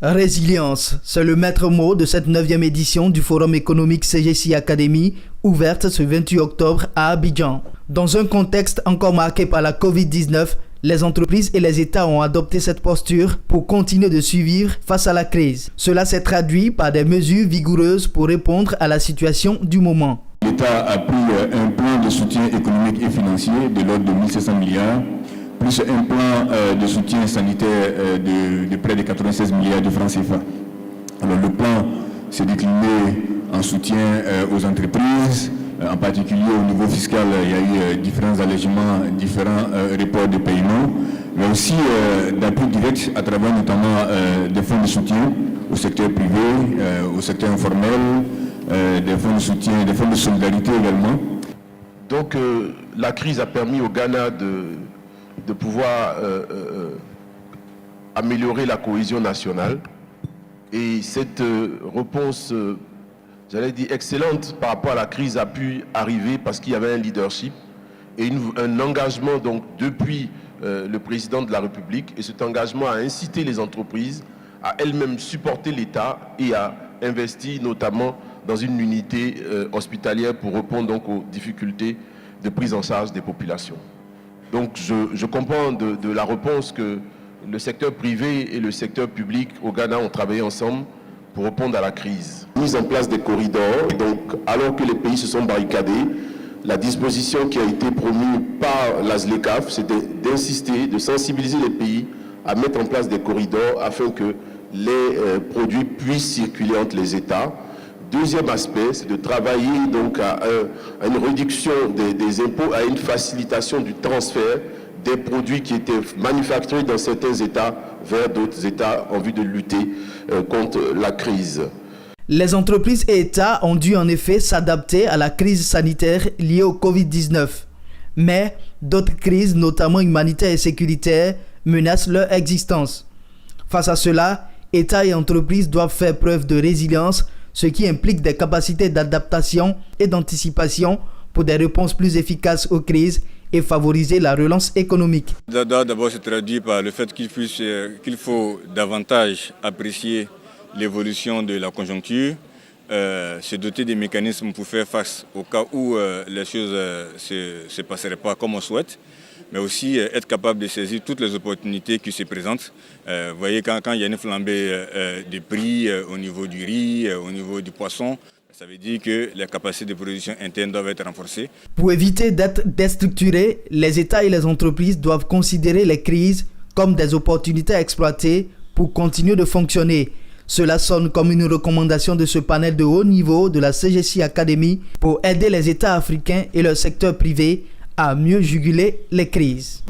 Résilience, c'est le maître mot de cette 9e édition du Forum économique CGC Academy, ouverte ce 28 octobre à Abidjan. Dans un contexte encore marqué par la Covid-19, les entreprises et les États ont adopté cette posture pour continuer de survivre face à la crise. Cela s'est traduit par des mesures vigoureuses pour répondre à la situation du moment. L'État a pris un plan de soutien économique et financier de l'ordre de 1700 milliards, plus un plan de soutien sanitaire de près de 96 milliards de francs CFA. Alors le plan s'est décliné en soutien aux entreprises, en particulier au niveau fiscal, il y a eu différents allègements, différents reports de paiement, mais aussi d'appui direct à travers notamment des fonds de soutien au secteur privé, au secteur informel, des fonds de soutien, des fonds de solidarité également. Donc la crise a permis au Ghana de pouvoir améliorer la cohésion nationale, et cette réponse, j'allais dire excellente par rapport à la crise, a pu arriver parce qu'il y avait un leadership et un engagement donc depuis le président de la République, et cet engagement a incité les entreprises à elles-mêmes supporter l'État et à investir notamment dans une unité hospitalière pour répondre donc aux difficultés de prise en charge des populations. Donc je comprends de la réponse que le secteur privé et le secteur public au Ghana ont travaillé ensemble pour répondre à la crise. Mise en place des corridors, donc alors que les pays se sont barricadés, la disposition qui a été promue par la ZLECAf, c'était d'insister, de sensibiliser les pays à mettre en place des corridors afin que les produits puissent circuler entre les États. Deuxième aspect, c'est de travailler donc à une réduction des impôts, à une facilitation du transfert des produits qui étaient manufacturés dans certains États vers d'autres États en vue de lutter contre la crise. Les entreprises et États ont dû en effet s'adapter à la crise sanitaire liée au Covid-19. Mais d'autres crises, notamment humanitaires et sécuritaires, menacent leur existence. Face à cela, États et entreprises doivent faire preuve de résilience, ce qui implique des capacités d'adaptation et d'anticipation pour des réponses plus efficaces aux crises et favoriser la relance économique. D'abord, se traduit par le fait qu'il faut davantage apprécier l'évolution de la conjoncture, se doter des mécanismes pour faire face au cas où les choses ne se passeraient pas comme on souhaite, mais aussi être capable de saisir toutes les opportunités qui se présentent. Vous voyez, quand il y a une flambée des prix au niveau du riz, au niveau du poisson, ça veut dire que les capacités de production interne doivent être renforcées. Pour éviter d'être déstructurés, les États et les entreprises doivent considérer les crises comme des opportunités à exploiter pour continuer de fonctionner. Cela sonne comme une recommandation de ce panel de haut niveau de la CGC Academy pour aider les États africains et leur secteur privé à mieux juguler les crises.